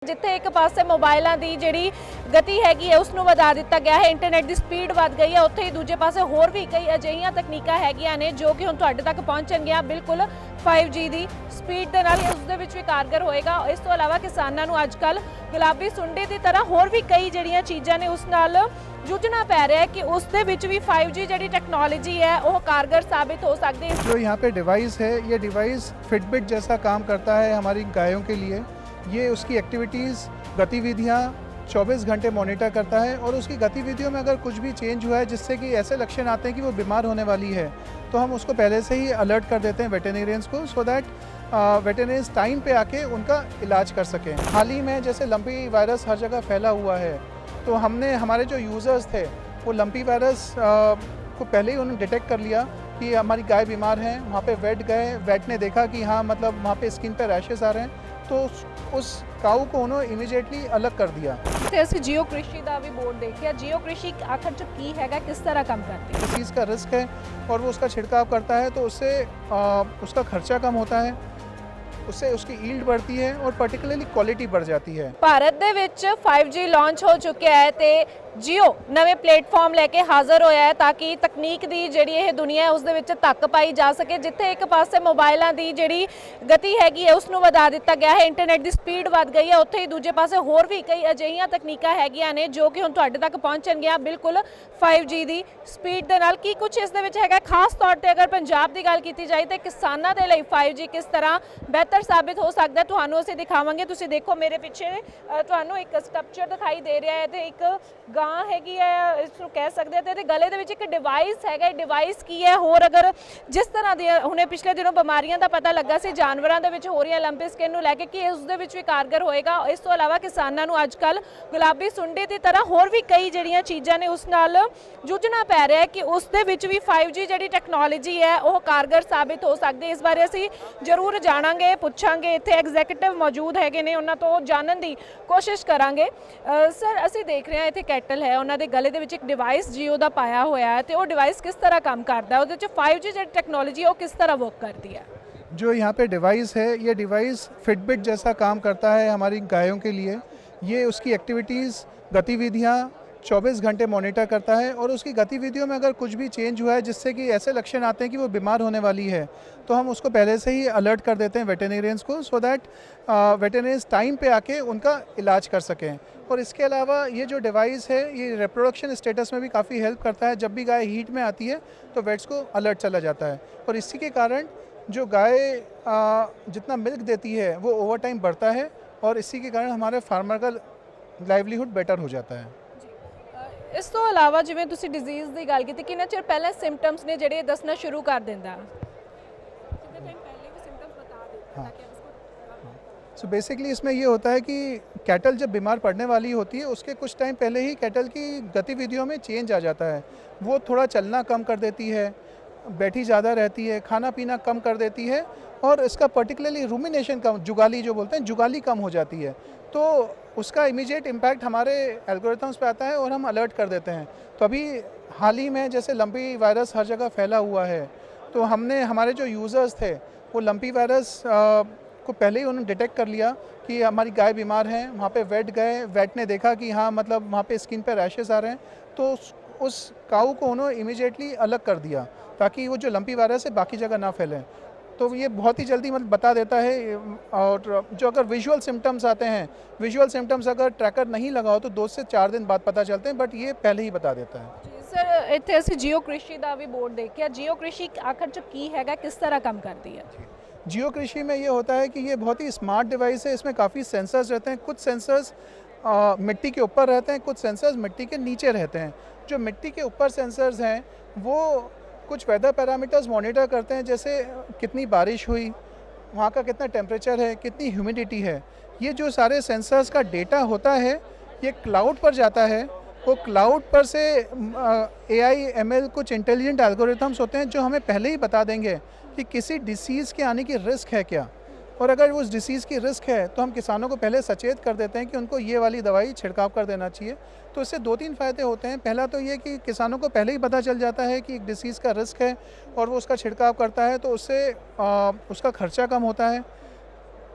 जिथे एक पासे मोबाइलों की जिहड़ी गति हैगी है उसनूं वधा दिता गया है, इंटरनेट की स्पीड वध गई है, उत्थे ही दूजे पासे होर भी कई अजिहियां तकनीकां हैगियां ने जो कि हुण तुहाडे तक पहुंचणगीਆਂ बिल्कुल 5G की स्पीड दे नाल उस दे विच भी कारगर होएगा। इस तो इलावा किसानां नूं अजकल गुलाबी सुंडी की तरह होर भी कई जिहड़ियां चीज़ां ने उस नाल जूझना पै रहा है कि उस दे विच भी 5G जिहड़ी टेक्नोलॉजी है वह कारगर साबित हो सकती है। जो यहाँ पे डिवाइस है, ये डिवाइस फिटबिट जैसा काम करता है हमारी गायों के लिए। ये उसकी एक्टिविटीज़, गतिविधियाँ 24 घंटे मॉनिटर करता है और उसकी गतिविधियों में अगर कुछ भी चेंज हुआ है जिससे कि ऐसे लक्षण आते हैं कि वो बीमार होने वाली है, तो हम उसको पहले से ही अलर्ट कर देते हैं वेटेरियंस को, सो दैट वेटेरियंस टाइम पे आके उनका इलाज कर सकें। हाल ही में जैसे लंपी वायरस हर जगह फैला हुआ है, तो हमने हमारे जो यूज़र्स थे वो लंपी वायरस को पहले ही उन्होंने डिटेक्ट कर लिया कि हमारी गाय बीमार हैं। वहाँ पे वेट गए, वेट ने देखा कि हाँ मतलब वहाँ पे स्किन पे रैशेस आ रहे हैं, तो उस काऊ को उन्होंने इमीडिएटली अलग कर दिया। ਅਸੀਂ जियो कृषि का भी बोर्ड देखिए, जियो कृषि आखिर जो की हैगा किस तरह काम करती है? इस चीज़ का रिस्क है और वो उसका छिड़काव करता है तो उससे उसका खर्चा कम होता है, उससे उसकी ईल्ड बढ़ती है और पर्टिकुलरली क्वालिटी बढ़ जाती है। भारत दे विच 5G लॉन्च हो चुका है तो जियो नवे प्लेटफॉर्म लैके हाज़र होया है ताकि तकनीक की जिहड़ी यह दुनिया है उस दे विच तक पाई जा सके। जिथे एक पासे मोबाइलों की जिहड़ी गति हैगी है उसनूं वधा दिता गया है, इंटरनेट की स्पीड वध गई है, उत्थे ही दूजे पासे होर भी कई अजिहियां तकनीकां हैगियां ने जो कि हुण तुहाडे तक पहुंचणगीਆਂ बिल्कुल 5G की स्पीड दे नाल। की कुछ इस दे विच हैगा खास तौर पर अगर पंजाब की गल की जाए तो किसानां दे लई 5G किस तरह बेहतर साबित हो सकता है, तुहानूं असीं दिखावांगे। तुसीं देखो मेरे पिछे तुहानूं एक स्ट्रक्चर दिखाई दे रहा है तो एक गां हैगी है, इसनूं कह सकते हैं, तो गले दे विच एक डिवाइस हैगा। डिवाइस की है होर अगर जिस तरह दी हुणे पिछले दिनों बीमारियां दा पता लगा सी जानवरां दे विच हो रही लंपी स्किन नूं लैके कि उस दे विच भी कारगर होएगा। इस तो इलावा किसानां नूं अजकल गुलाबी सुंडी की तरह होर भी कई जिहड़ियां चीज़ां ने उस नाल जूझना पै रहा है कि उस दे विच भी 5G जिहड़ी टेक्नोलॉजी है वह कारगर साबित हो सकती है। इस बारे असीं जरूर जाणांगे, पुछांगे, इत्थे एग्जैक्टिव मौजूद हैगे ने, उन्हां तों जानन दी कोशिश करांगे। सर असीं देख रहे हैं इत्थे कैटल है, उन्हां दे गले दे विच एक डिवाइस जियो दा पाया होया है, तो वो डिवाइस किस तरह काम करता है, उहदे विच 5G जिहड़ी टेक्नोलॉजी है वो किस तरह वर्क करती है? जो यहाँ पे डिवाइस है, ये डिवाइस फिटबिट जैसा काम करता है हमारी गायों के लिए। ये उसकी एक्टिविटीज़, गतिविधियाँ 24 घंटे मॉनिटर करता है और उसकी गतिविधियों में अगर कुछ भी चेंज हुआ है जिससे कि ऐसे लक्षण आते हैं कि वो बीमार होने वाली है, तो हम उसको पहले से ही अलर्ट कर देते हैं वेटेरियंस को, सो दैट वेटेरियंस टाइम पे आके उनका इलाज कर सकें। और इसके अलावा ये जो डिवाइस है ये रिप्रोडक्शन स्टेटस में भी काफ़ी हेल्प करता है। जब भी गाय हीट में आती है तो वेट्स को अलर्ट चला जाता है और इसी के कारण जो गाय जितना मिल्क देती है वो ओवर टाइम बढ़ता है और इसी के कारण हमारे फार्मर का लाइवलीहुड बेटर हो जाता है। इस तो इलावा जिवें तुसीं डिजीज़ की गल की, कितना चिर पहले सिम्पटम्स ने जिहड़े दसना शुरू कर दिंदा? कितने टाइम पहले वो सिम्पटम्स बता देता ताकि हम उसको। सो बेसिकली इसमें ये होता है कि कैटल जब बीमार पड़ने वाली होती है उसके कुछ टाइम पहले ही कैटल की गतिविधियों में चेंज आ जाता है। वो थोड़ा चलना कम कर देती है, बैठी ज़्यादा रहती है, खाना पीना कम कर देती है और इसका पर्टिकुलरली रूमिनेशन कम, जुगाली जो बोलते हैं, जुगाली कम हो जाती है। तो उसका इमीडिएट इम्पैक्ट हमारे एल्गोरिथम्स पे आता है और हम अलर्ट कर देते हैं। तो अभी हाल ही में जैसे लंपी वायरस हर जगह फैला हुआ है, तो हमने हमारे जो यूज़र्स थे वो लंपी वायरस को पहले ही उन्होंने डिटेक्ट कर लिया कि हमारी गाय बीमार हैं। वहाँ पे वेट गए, वेट ने देखा कि हाँ मतलब वहाँ पे स्किन पे रैशेस आ रहे हैं, तो उस काऊ को उन्होंने इमीडिएटली अलग कर दिया ताकि वो जो लंपी वायरस है बाकी जगह ना फैले। तो ये बहुत ही जल्दी मतलब बता देता है। और जो अगर विजुअल सिम्टम्स आते हैं, विजुअल सिम्टम्स अगर ट्रैकर नहीं लगा हो तो 2 से 4 दिन बाद पता चलते हैं, बट ये पहले ही बता देता है। जी सर, इत्थे असीं जियो कृषि का भी बोर्ड देखिए, जियो कृषि आखिर जो की हैगा किस तरह काम करती है? जियो कृषि में ये होता है कि ये बहुत ही स्मार्ट डिवाइस है। इसमें काफ़ी सेंसर्स रहते हैं। कुछ सेंसर्स मिट्टी के ऊपर रहते हैं, कुछ सेंसर्स मिट्टी के नीचे रहते हैं। जो मिट्टी के ऊपर सेंसर्स हैं वो कुछ वेदर पैरामीटर्स मॉनिटर करते हैं, जैसे कितनी बारिश हुई, वहाँ का कितना टेम्परेचर है, कितनी ह्यूमिडिटी है। ये जो सारे सेंसर्स का डेटा होता है ये क्लाउड पर जाता है। वो क्लाउड पर से AI ML कुछ इंटेलिजेंट एल्गोरिथम्स होते हैं जो हमें पहले ही बता देंगे कि किसी डिसीज़ के आने की रिस्क है क्या, और अगर उस डिसीज़ की रिस्क है तो हम किसानों को पहले सचेत कर देते हैं कि उनको ये वाली दवाई छिड़काव कर देना चाहिए। तो इससे 2-3 फ़ायदे होते हैं। पहला तो ये कि किसानों को पहले ही पता चल जाता है कि एक डिसीज़ का रिस्क है और वो उसका छिड़काव करता है, तो उससे उसका खर्चा कम होता है।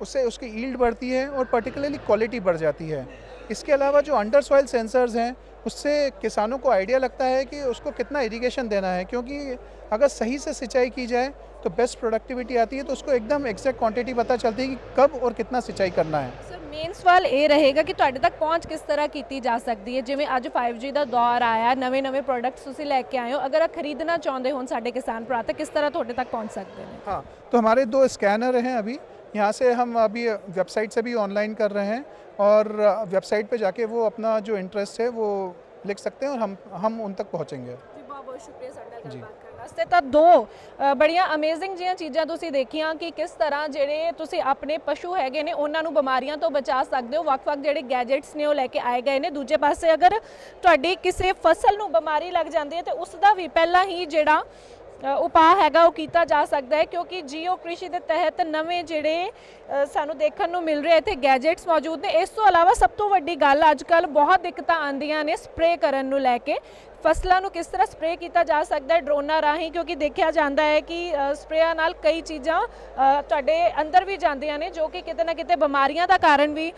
उससे उसकी ईल्ड बढ़ती है और पर्टिकुलरली क्वालिटी बढ़ जाती है। इसके अलावा जो अंडर सॉइल सेंसर्स हैं, उससे किसानों को आइडिया लगता है कि उसको कितना इरिगेशन देना है, क्योंकि अगर सही से सिंचाई की जाए तो बेस्ट प्रोडक्टिविटी आती है, तो उसको एकदम एग्जैक्ट क्वांटिटी पता चलती है कि कब और कितना सिंचाई करना है। ਸਰ ਮੇਨ ਸਵਾਲ ਇਹ ਰਹੇਗਾ ਕਿ ਤੁਹਾਡੇ ਤੱਕ ਪਹੁੰਚ ਕਿਸ ਤਰ੍ਹਾਂ ਕੀਤੀ ਜਾ ਸਕਦੀ ਹੈ। ਜਿਵੇਂ ਅੱਜ 5G ਦਾ ਦੌਰ ਆਇਆ, ਨਵੇਂ-ਨਵੇਂ ਪ੍ਰੋਡਕਟਸ ਤੁਸੀਂ ਲੈ ਕੇ ਆਏ ਹੋ, ਅਗਰ ਖਰੀਦਣਾ ਚਾਹੁੰਦੇ ਹੋਣ ਸਾਡੇ ਕਿਸਾਨ ਭਰਾ ਤਾਂ ਕਿਸ ਤਰ੍ਹਾਂ ਤੁਹਾਡੇ ਤੱਕ ਪਹੁੰਚ ਸਕਦੇ ਨੇ? हाँ, तो हमारे 2 स्कैनर हैं अभी, यहाँ से हम अभी वेबसाइट से भी ऑनलाइन कर रहे हैं, और वेबसाइट पे जाके वो अपना जो इंटरेस्ट है वो लिख सकते हैं और हम उन तक पहुँचेंगे। ਜੀ ਬਹੁਤ ਬਹੁਤ ਸ਼ੁਕਰੀਆ ਸਾਡੇ ਨਾਲ ਜੀ। ਗੱਲਬਾਤ ਕਰਨ ਵਾਸਤੇ। ਤਾਂ ਦੋ ਬੜੀਆਂ ਅਮੇਜ਼ਿੰਗ ਜੀਆਂ ਚੀਜ਼ਾਂ ਤੁਸੀਂ ਦੇਖੀਆਂ ਕਿ ਕਿਸ ਤਰ੍ਹਾਂ ਜਿਹੜੇ ਤੁਸੀਂ ਆਪਣੇ ਪਸ਼ੂ ਹੈਗੇ ਨੇ ਉਹਨਾਂ ਨੂੰ ਬਿਮਾਰੀਆਂ ਤੋਂ ਬਚਾ ਸਕਦੇ ਹੋ। ਵੱਖ-ਵੱਖ ਜਿਹੜੇ ਗੈਜਟਸ ਨੇ ਉਹ ਲੈ ਕੇ ਆਏ ਗਏ ਨੇ। ਦੂਜੇ ਪਾਸੇ ਅਗਰ ਤੁਹਾਡੀ ਕਿਸੇ ਫਸਲ ਨੂੰ ਬਿਮਾਰੀ ਲੱਗ ਜਾਂਦੀ ਹੈ ਤੇ ਉਸ ਦਾ ਵੀ ਪਹਿਲਾਂ ਹੀ ਜਿਹੜਾ ਉਪਾਅ ਹੈਗਾ ਉਹ ਕੀਤਾ ਜਾ ਸਕਦਾ ਹੈ, ਕਿਉਂਕਿ ਜੀਓ ਕ੍ਰਿਸ਼ੀ ਦੇ ਤਹਿਤ ਨਵੇਂ ਜਿਹੜੇ ਸਾਨੂੰ ਦੇਖਣ ਨੂੰ ਮਿਲ ਰਹੇ ਇੱਥੇ ਗੈਜਟਸ ਮੌਜੂਦ ਨੇ। ਇਸ ਤੋਂ ਇਲਾਵਾ ਸਭ ਤੋਂ ਵੱਡੀ ਗੱਲ, ਅੱਜ ਕੱਲ੍ਹ ਬਹੁਤ ਦਿੱਕਤਾਂ ਆਉਂਦੀਆਂ ਨੇ ਸਪਰੇਅ ਕਰਨ ਨੂੰ ਲੈ ਕੇ। ਫਸਲਾਂ ਨੂੰ ਕਿਸ ਤਰ੍ਹਾਂ ਸਪਰੇਅ ਕੀਤਾ ਜਾ ਸਕਦਾ ਹੈ ਡਰੋਨਾਂ ਰਾਹੀਂ, ਕਿਉਂਕਿ ਦੇਖਿਆ ਜਾਂਦਾ ਹੈ ਕਿ ਸਪਰੇਆਂ ਨਾਲ ਕਈ ਚੀਜ਼ਾਂ ਤੁਹਾਡੇ ਅੰਦਰ ਵੀ ਜਾਂਦੀਆਂ ਨੇ ਜੋ ਕਿ ਕਿਤੇ ਨਾ ਕਿਤੇ ਬਿਮਾਰੀਆਂ ਦਾ ਕਾਰਨ ਵੀ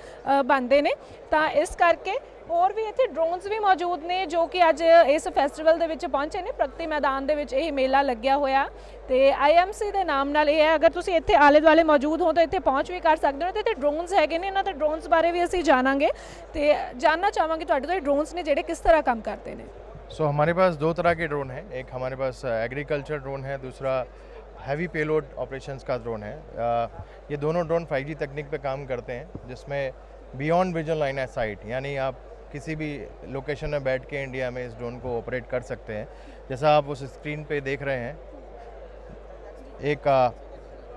ਬਣਦੇ ਨੇ। ਤਾਂ ਇਸ ਕਰਕੇ ਹੋਰ ਵੀ ਇੱਥੇ ਡਰੋਨਸ ਵੀ ਮੌਜੂਦ ਨੇ ਜੋ ਕਿ ਅੱਜ ਇਸ ਫੈਸਟੀਵਲ ਦੇ ਵਿੱਚ ਪਹੁੰਚੇ ਨੇ। ਪ੍ਰਗਤੀ ਮੈਦਾਨ ਦੇ ਵਿੱਚ ਇਹ ਮੇਲਾ ਲੱਗਿਆ ਹੋਇਆ ਤੇ IMC ਦੇ ਨਾਮ ਨਾਲ ਇਹ ਹੈ। ਅਗਰ ਤੁਸੀਂ ਇੱਥੇ ਆਲੇ ਦੁਆਲੇ ਮੌਜੂਦ ਹੋ ਤਾਂ ਇੱਥੇ ਪਹੁੰਚ ਵੀ ਕਰ ਸਕਦੇ ਹੋ। ਤੇ ਇੱਥੇ ਡਰੋਨਸ ਹੈਗੇ ਨੇ, ਇਹਨਾਂ ਦੇ ਡਰੋਨਸ ਬਾਰੇ ਵੀ ਅਸੀਂ ਜਾਣਾਂਗੇ ਤੇ ਜਾਣਨਾ ਚਾਹਾਂਗੇ ਤੁਹਾਡੇ ਤੋਂ ਡਰੋਨਸ ਨੇ ਜਿਹੜੇ ਕਿਸ ਤਰ੍ਹਾਂ ਕੰਮ ਕਰਦੇ ਨੇ। सो हमारे पास 2 तरह के ड्रोन हैं। एक हमारे पास एग्रीकल्चर ड्रोन है, दूसरा हैवी पेलोड ऑपरेशंस का ड्रोन है। ये दोनों ड्रोन 5G तकनीक पे काम करते हैं, जिसमें beyond visual line of site, यानी आप किसी भी लोकेशन में बैठ के इंडिया में इस ड्रोन को ऑपरेट कर सकते हैं। जैसा आप उस स्क्रीन पे देख रहे हैं, एक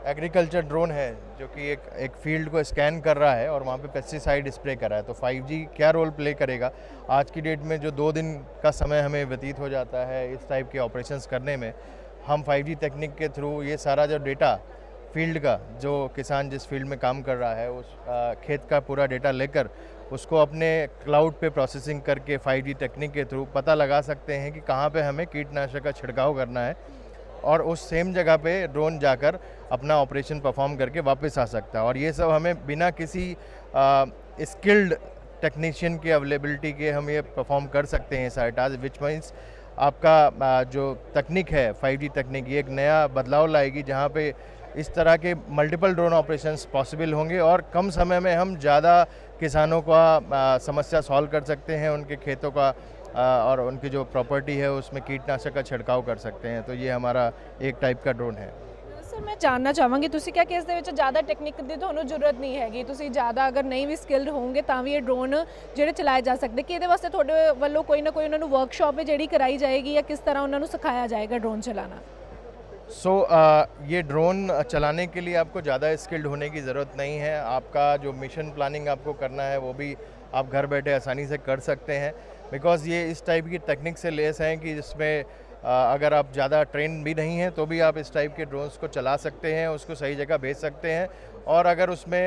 एग्रीकल्चर ड्रोन है जो कि एक फील्ड को स्कैन कर रहा है और वहाँ पे पेस्टिसाइड स्प्रे कर रहा है। तो 5G क्या रोल प्ले करेगा आज की डेट में, जो 2 दिन का समय हमें व्यतीत हो जाता है इस टाइप के ऑपरेशंस करने में, हम 5G तकनीक के थ्रू ये सारा जो डेटा फील्ड का, जो किसान जिस फील्ड में काम कर रहा है उस खेत का पूरा डेटा लेकर उसको अपने क्लाउड पे प्रोसेसिंग करके 5G तकनीक के थ्रू पता लगा सकते हैं कि कहाँ पे हमें कीटनाशक का छिड़काव करना है, और उस सेम जगह पे ड्रोन जाकर अपना ऑपरेशन परफॉर्म करके वापस आ सकता है। और ये सब हमें बिना किसी स्किल्ड टेक्नीशियन की अवेलेबिलिटी के हम ये परफॉर्म कर सकते हैं सारे टास्क, विच मीन्स आपका जो तकनीक है 5G तकनीक, ये एक नया बदलाव लाएगी जहाँ पे इस तरह के मल्टीपल ड्रोन ऑपरेशंस पॉसिबल होंगे और कम समय में हम ज़्यादा किसानों का समस्या सॉल्व कर सकते हैं, उनके खेतों का और उनकी जो प्रॉपर्टी है उसमें कीटनाशक का छिड़काव कर सकते हैं। तो ये हमारा एक टाइप का ड्रोन है। ਸਰ ਮੈਂ ਜਾਣਨਾ ਚਾਹਾਂਗੀ ਤੁਸੀਂ ਕਿਹਾ ਕਿ ਇਸ ਦੇ ਵਿੱਚ ਜ਼ਿਆਦਾ ਟੈਕਨੀਕ ਦੀ ਤੁਹਾਨੂੰ ਜ਼ਰੂਰਤ ਨਹੀਂ ਹੈਗੀ, ਤੁਸੀਂ ਜ਼ਿਆਦਾ ਅਗਰ ਨਹੀਂ ਵੀ ਸਕਿਲਡ ਹੋਵੋਗੇ ਤਾਂ ਵੀ ਇਹ ਡਰੋਨ ਜਿਹੜੇ ਚਲਾਏ ਜਾ ਸਕਦੇ, ਕਿ ਇਹਦੇ ਵਾਸਤੇ ਤੁਹਾਡੇ ਵੱਲੋਂ ਕੋਈ ਨਾ ਕੋਈ ਉਹਨਾਂ ਨੂੰ ਵਰਕਸ਼ਾਪ ਹੈ ਜਿਹੜੀ ਕਰਾਈ ਜਾਏਗੀ ਜਾਂ ਕਿਸ ਤਰ੍ਹਾਂ ਉਹਨਾਂ ਨੂੰ ਸਿਖਾਇਆ ਜਾਏਗਾ ड्रोन चलाना? सो ये ड्रोन चलाने के लिए आपको ज़्यादा स्किल्ड होने की ज़रूरत नहीं है। आपका जो मिशन प्लानिंग आपको करना है वो भी आप घर बैठे आसानी से कर सकते हैं, बिकॉज़ ये इस टाइप की टेक्निक से लेस हैं कि जिसमें अगर आप ज़्यादा ट्रेन भी नहीं हैं तो भी आप इस टाइप के ड्रोन्स को चला सकते हैं, उसको सही जगह भेज सकते हैं, और अगर उसमें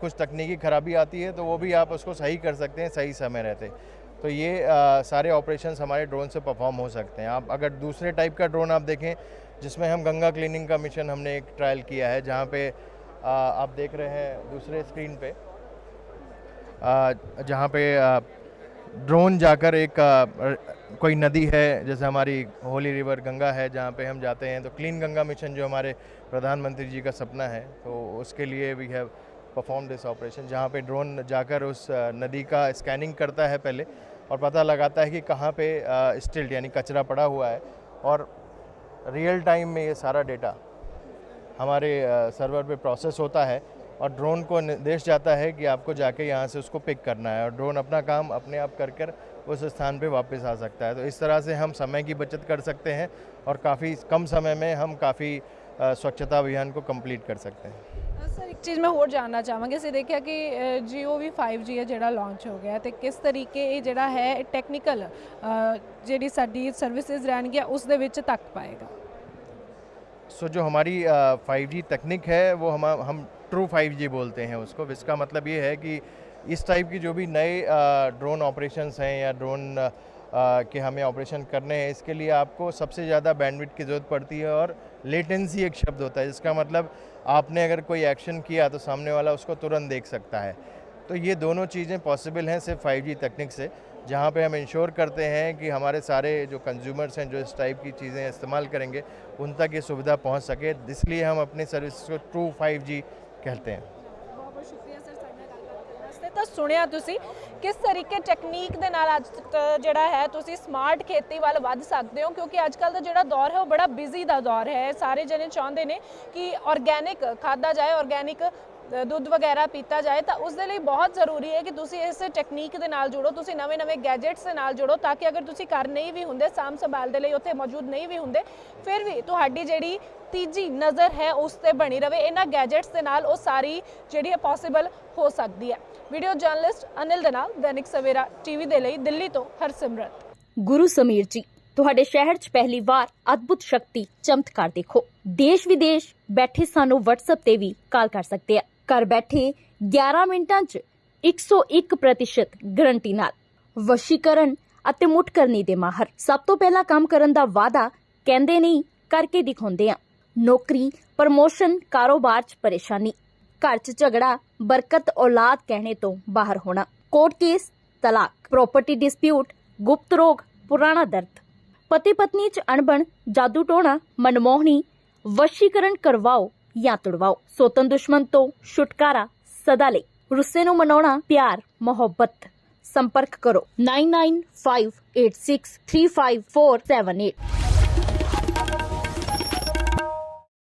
कुछ तकनीकी खराबी आती है तो वो भी आप उसको सही कर सकते हैं सही समय रहते। तो ये सारे ऑपरेशंस हमारे ड्रोन से परफॉर्म हो सकते हैं। आप अगर दूसरे टाइप का ड्रोन आप देखें, जिसमें हम गंगा क्लीनिंग का मिशन हमने एक ट्रायल किया है, जहाँ पे आप देख रहे हैं दूसरे स्क्रीन पे, जहाँ पे ड्रोन जाकर एक कोई नदी है, जैसे हमारी होली रिवर गंगा है, जहाँ पे हम जाते हैं। तो क्लीन गंगा मिशन जो हमारे प्रधानमंत्री जी का सपना है, तो उसके लिए we have perform this operation, जहाँ पे ड्रोन जाकर उस नदी का स्कैनिंग करता है पहले और पता लगाता है कि कहाँ पे स्टिल्ट यानी कचरा पड़ा हुआ है, और रियल टाइम में ये सारा डेटा हमारे सर्वर पे प्रोसेस होता है और ड्रोन को निर्देश जाता है कि आपको जाके यहाँ से उसको पिक करना है, और ड्रोन अपना काम अपने आप कर उस स्थान पे वापस आ सकता है। तो इस तरह से हम समय की बचत कर सकते हैं और काफ़ी कम समय में हम काफ़ी स्वच्छता अभियान को कंप्लीट कर सकते हैं। ਸਰ ਇੱਕ ਚੀਜ਼ ਮੈਂ ਹੋਰ ਜਾਣਨਾ ਚਾਹਾਂਗੀ, ਅਸੀਂ ਦੇਖਿਆ ਕਿ Jio ਵੀ 5G ਹੈ ਜਿਹੜਾ ਲਾਂਚ ਹੋ ਗਿਆ, ਤੇ ਕਿਸ ਤਰੀਕੇ ਇਹ ਜਿਹੜਾ ਹੈ ਟੈਕਨੀਕਲ ਜਿਹੜੀ ਸਾਡੀ ਸਰਵਿਸਿਜ਼ ਰਹਿਣਗੀਆਂ ਉਸ ਦੇ ਵਿੱਚ ਤੱਕ ਪਾਏਗਾ? सो जो हमारी 5G तकनीक है वो हम ट्रू 5G बोलते हैं उसको। इसका मतलब ये है कि इस टाइप की जो भी नए ड्रोन ऑपरेशंस हैं या ड्रोन कि हमें ऑपरेशन करने हैं, इसके लिए आपको सबसे ज़्यादा बैंडविड्थ की ज़रूरत पड़ती है। और लेटेंसी एक शब्द होता है जिसका मतलब आपने अगर कोई एक्शन किया तो सामने वाला उसको तुरंत देख सकता है। तो ये दोनों चीज़ें पॉसिबल हैं सिर्फ 5G तकनीक से, जहाँ पे हम इंश्योर करते हैं कि हमारे सारे जो कंज्यूमर्स हैं जो इस टाइप की चीज़ें इस्तेमाल करेंगे उन तक ये सुविधा पहुँच सके, इसलिए हम अपनी सर्विस को ट्रू 5G कहते हैं। ਬਹੁਤ ਸ਼ੁਕਰੀਆ ਸਰ ਸਾਡੇ ਨਾਲ ਗੱਲਬਾਤ ਕਰਨ ਵਾਸਤੇ। ਤਾਂ ਸੁਣਿਆ ਤੁਸੀਂ ਕਿਸ ਤਰੀਕੇ ਟੈਕਨੀਕ ਦੇ ਨਾਲ ਅੱਜ ਜਿਹੜਾ ਹੈ ਤੁਸੀਂ ਸਮਾਰਟ ਖੇਤੀ ਵੱਲ ਵੱਧ ਸਕਦੇ ਹੋ, ਕਿਉਂਕਿ ਅੱਜ ਕੱਲ੍ਹ ਦਾ ਜਿਹੜਾ ਦੌਰ ਹੈ ਉਹ ਬੜਾ ਬਿਜ਼ੀ ਦਾ ਦੌਰ ਹੈ। ਸਾਰੇ ਜਣੇ ਚਾਹੁੰਦੇ ਨੇ ਕਿ ਆਰਗੈਨਿਕ ਖਾਧਾ ਜਾਏ, ਆਰਗੈਨਿਕ ਦੁੱਧ ਵਗੈਰਾ ਪੀਤਾ ਜਾਏ, ਤਾਂ ਉਸ ਦੇ ਲਈ ਬਹੁਤ ਜ਼ਰੂਰੀ ਹੈ ਕਿ ਤੁਸੀਂ ਇਸ ਟੈਕਨੀਕ ਦੇ ਨਾਲ ਜੁੜੋ, ਤੁਸੀਂ ਨਵੇਂ ਗੈਜਟਸ ਦੇ ਨਾਲ ਜੁੜੋ, ਤਾਂ ਕਿ ਅਗਰ ਤੁਸੀਂ ਘਰ ਨਹੀਂ ਵੀ ਹੁੰਦੇ, ਸਾਂਭ ਸੰਭਾਲ ਦੇ ਲਈ ਉੱਥੇ ਮੌਜੂਦ ਨਹੀਂ ਵੀ ਹੁੰਦੇ, ਫਿਰ ਵੀ ਤੁਹਾਡੀ ਜਿਹੜੀ ਤੀਜੀ ਨਜ਼ਰ ਹੈ ਉਸ ਤੇ ਬਣੀ ਰਵੇ। ਇਹਨਾਂ ਗੈਜਟਸ ਦੇ ਨਾਲ ਉਹ ਸਾਰੀ ਜਿਹੜੀ ਹੈ ਪੋਸੀਬਲ ਹੋ ਸਕਦੀ ਹੈ। ਵੀਡੀਓ ਜਰਨਲਿਸਟ ਅਨਿਲ ਦੇ ਨਾਲ ਦੈਨਿਕ ਸਵੇਰਾ ਟੀਵੀ ਦੇ ਲਈ ਦਿੱਲੀ ਤੋਂ ਹਰਸਿਮਰਤ। ਗੁਰੂ ਸਮੀਰ ਜੀ, ਤੁਹਾਡੇ ਸ਼ਹਿਰ 'ਚ ਪਹਿਲੀ ਵਾਰ ਅਦਭੁਤ ਸ਼ਕਤੀ ਚਮਤਕਾਰ ਦੇਖੋ। ਦੇਸ਼ ਵਿਦੇਸ਼ ਬੈਠੇ ਸਾਨੂੰ WhatsApp ਤੇ ਵੀ ਕਾਲ ਕਰ ਸਕਦੇ ਆ। ਘਰ ਬੈਠੇ 11 ਮਿੰਟਾਂ 'ਚ 101% ਗਰੰਟੀ ਨਾਲ ਵਸ਼ੀਕਰਨ ਅਤੇ ਮੁੱਠ ਕਰਨੀ ਦੇ ਮਾਹਰ। ਸਭ ਤੋਂ ਪਹਿਲਾਂ ਕੰਮ ਕਰਨ ਦਾ ਵਾਅਦਾ ਕਹਿੰਦੇ ਨਹੀਂ, ਕਰਕੇ ਦਿਖਾਉਂਦੇ ਆ। ਨੌਕਰੀ, ਪ੍ਰਮੋਸ਼ਨ, ਕਾਰੋਬਾਰ 'ਚ ਪਰੇਸ਼ਾਨੀ, ਘਰ 'ਚ ਝਗੜਾ, ਬਰਕਤ, ਔਲਾਦ ਕਹਿਣੇ ਤੋਂ ਬਾਹਰ ਹੋਣਾ, ਕੋਰਟ ਕੇਸ, ਤਲਾਕ, ਪ੍ਰੋਪਰਟੀ ਡਿਸਪਿਊਟ, ਗੁਪਤ ਰੋਗ, ਪੁਰਾਣਾ ਦਰਦ, ਪਤੀ ਪਤਨੀ 'ਚ ਅਣਬਣ, ਜਾਦੂ ਟੋਣਾ, ਮਨਮੋਹਣੀ, ਵਸ਼ੀਕਰਨ ਕਰਵਾਓ ਜਾਂ ਤੁੜਵਾਓ। ਸੋਤਨ ਦੁਸ਼ਮਣ ਤੋਂ ਛੁਟਕਾਰਾ ਸਦਾ ਲਈ, ਰੁੱਸੇ ਨੂੰ ਮਨਾਉਣਾ, ਪਿਆਰ, ਮੁਹੱਬਤ। ਸੰਪਰਕ ਕਰੋ 9958635478।